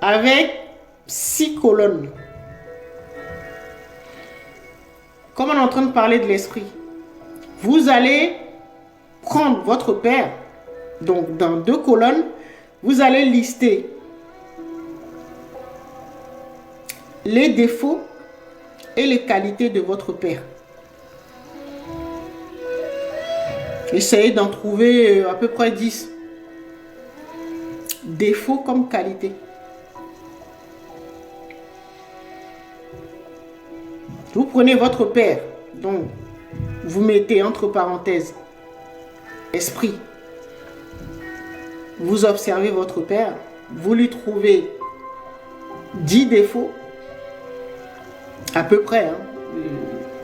avec 6 colonnes. Comme on est en train de parler de l'esprit, vous allez prendre votre père, donc dans 2 colonnes, vous allez lister les défauts et les qualités de votre père. Essayez d'en trouver à peu près 10. Défauts comme qualité. Vous prenez votre père, donc vous mettez entre parenthèses esprit. Vous observez votre père, vous lui trouvez 10 défauts, à peu près. Hein.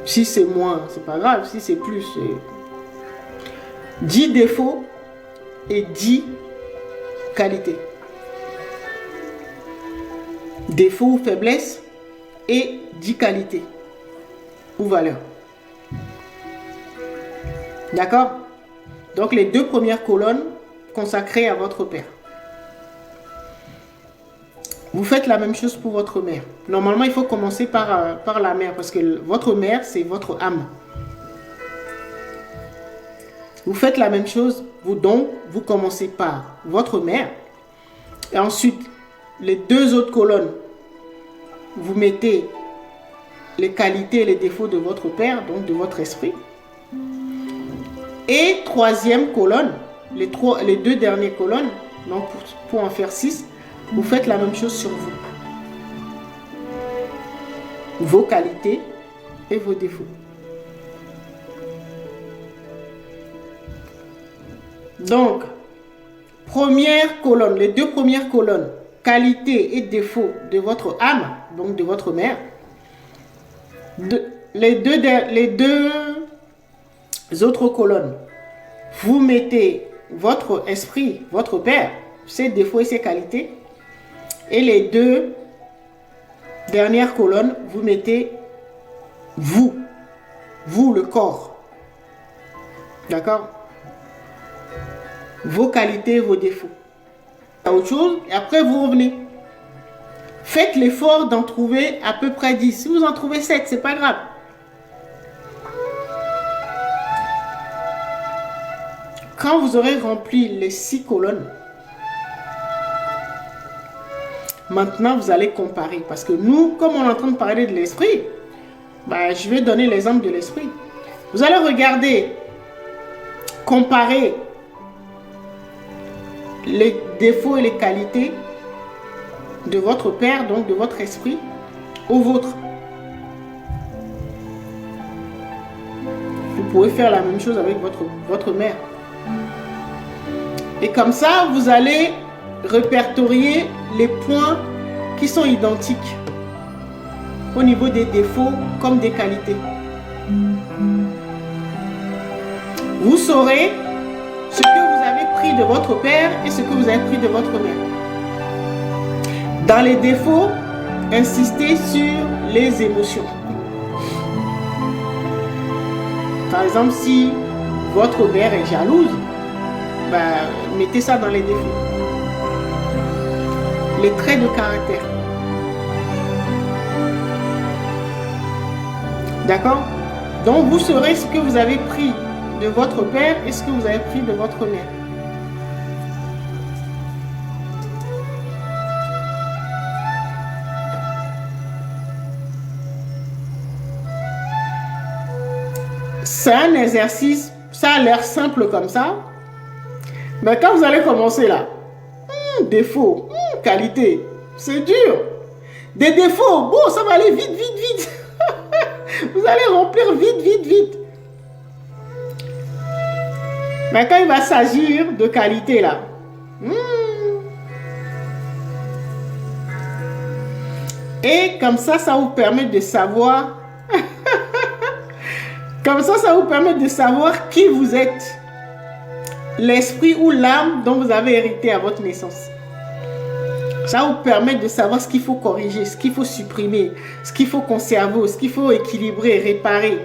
Si c'est moins, c'est pas grave. Si c'est plus, c'est 10 défauts et 10 qualités. Défauts ou faiblesses et 10 qualités ou valeurs. D'accord? Donc les 2 premières colonnes consacrées à votre père. Vous faites la même chose pour votre mère. Normalement, il faut commencer par la mère parce que votre mère, c'est votre âme. Vous faites la même chose, vous commencez par votre mère. Et ensuite, les 2 autres colonnes, vous mettez les qualités et les défauts de votre père, donc de votre esprit. Et 3e colonne, les 2 dernières colonnes, donc pour en faire 6, vous faites la même chose sur vous. Vos qualités et vos défauts. Donc, première colonne, les 2 premières colonnes, qualités et défauts de votre âme, donc de votre mère. Les deux autres colonnes, vous mettez votre esprit, votre père, ses défauts et ses qualités. Et les 2 dernières colonnes, vous mettez vous, le corps. D'accord? Vos qualités, vos défauts. Autre chose, et après vous revenez. Faites l'effort d'en trouver à peu près 10. Si vous en trouvez 7, c'est pas grave. Quand vous aurez rempli les 6 colonnes, maintenant vous allez comparer. Parce que nous, comme on est en train de parler de l'esprit, je vais donner l'exemple de l'esprit. Vous allez regarder, comparer les défauts et les qualités de votre père, donc de votre esprit, au vôtre. Vous pouvez faire la même chose avec votre mère. Et comme ça, vous allez répertorier les points qui sont identiques au niveau des défauts comme des qualités. Vous saurez ce que vous avez pris de votre père et ce que vous avez pris de votre mère. Dans les défauts, insistez sur les émotions. Par exemple, si votre mère est jalouse, mettez ça dans les défauts. Les traits de caractère. D'accord? Donc, vous saurez ce que vous avez pris de votre père et ce que vous avez pris de votre mère. C'est un exercice, ça a l'air simple comme ça. Mais quand vous allez commencer là, défaut, qualité, c'est dur. Des défauts, bon, ça va aller vite, vite, vite. Vous allez remplir vite, vite, vite. Mais quand il va s'agir de qualité là, et comme ça vous permet de savoir, comme ça vous permet de savoir qui vous êtes. L'esprit ou l'âme dont vous avez hérité à votre naissance. Ça vous permet de savoir ce qu'il faut corriger, ce qu'il faut supprimer, ce qu'il faut conserver, ce qu'il faut équilibrer, réparer.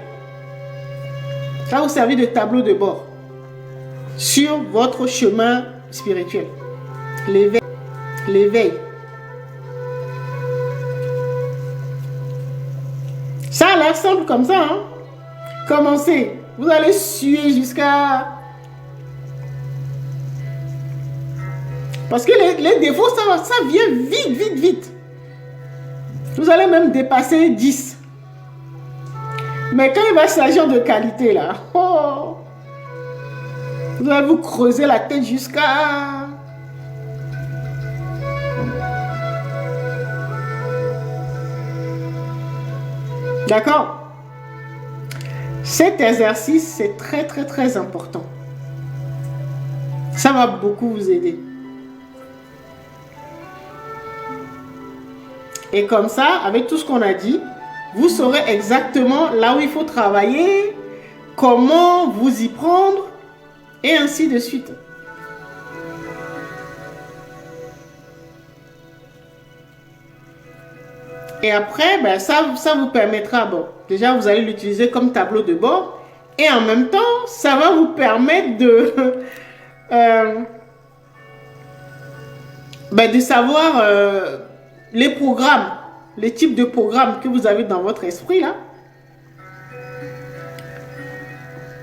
Ça va vous servir de tableau de bord sur votre chemin spirituel. L'éveil. l'air simple comme ça. Hein? Commencez. Vous allez suer jusqu'à... Parce que les défauts, ça vient vite, vite, vite. Vous allez même dépasser 10. Mais quand il va s'agir de qualité, là, oh, vous allez vous creuser la tête jusqu'à... D'accord? Cet exercice, c'est très, très, très important. Ça va beaucoup vous aider. Et comme ça, avec tout ce qu'on a dit, vous saurez exactement là où il faut travailler, comment vous y prendre, et ainsi de suite. Et après, ben, ça vous permettra, bon, déjà vous allez l'utiliser comme tableau de bord, et en même temps, ça va vous permettre de, de savoir les programmes, les types de programmes que vous avez dans votre esprit, là,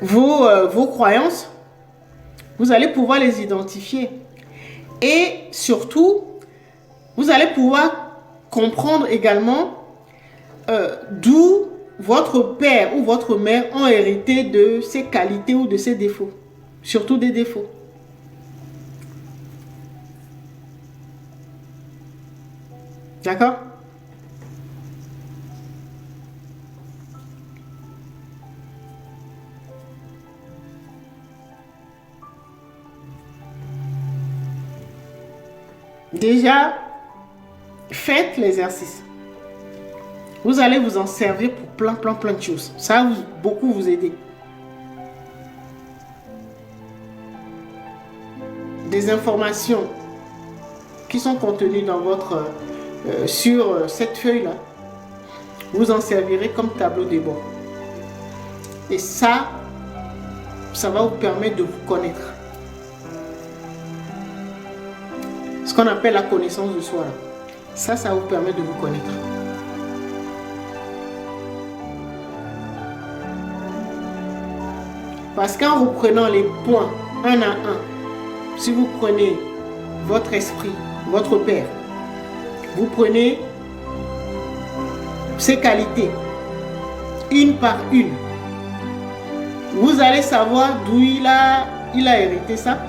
vos croyances, vous allez pouvoir les identifier. Et surtout, vous allez pouvoir comprendre également d'où votre père ou votre mère ont hérité de ses qualités ou de ses défauts. Surtout des défauts. D'accord? Déjà, faites l'exercice. Vous allez vous en servir pour plein de choses. Ça va beaucoup vous aider. Des informations qui sont contenues dans votre sur cette feuille-là, vous en servirez comme tableau de bord. Et ça va vous permettre de vous connaître. Ce qu'on appelle la connaissance de soi. Ça vous permet de vous connaître. Parce qu'en reprenant les points un à un, si vous prenez votre esprit, votre père, vous prenez ses qualités, une par une, vous allez savoir d'où il a hérité ça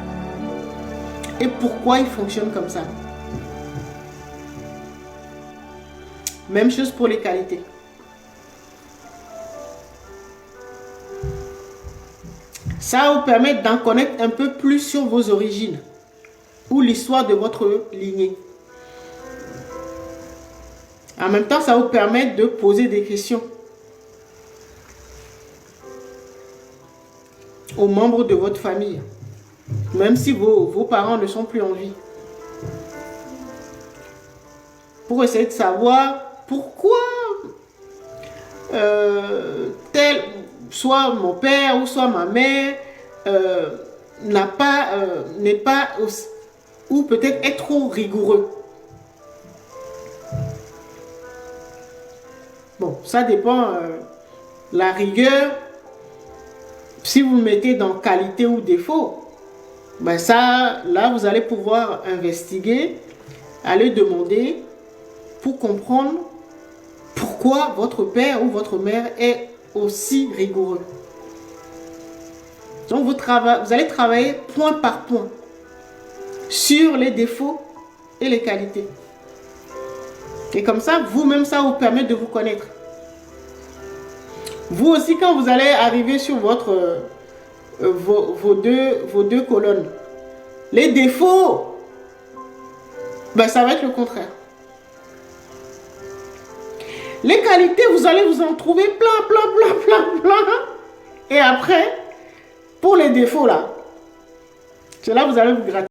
et pourquoi il fonctionne comme ça. Même chose pour les qualités. Ça va vous permettre d'en connaître un peu plus sur vos origines ou l'histoire de votre lignée. En même temps, ça va vous permettre de poser des questions aux membres de votre famille, même si vos parents ne sont plus en vie. Pour essayer de savoir pourquoi soit mon père ou soit ma mère n'est pas ou peut-être est trop rigoureux. Bon, ça dépend. La rigueur, si vous mettez dans qualité ou défaut, ben ça, là, vous allez pouvoir investiguer, aller demander pour comprendre pourquoi votre père ou votre mère est aussi rigoureux. Donc, vous allez travailler point par point sur les défauts et les qualités. Et comme ça, vous-même, ça vous permet de vous connaître. Vous aussi, quand vous allez arriver sur votre, vos deux colonnes, les défauts, ben, ça va être le contraire. Les qualités, vous allez vous en trouver plein. Et après, pour les défauts, là, c'est là que vous allez vous gratter.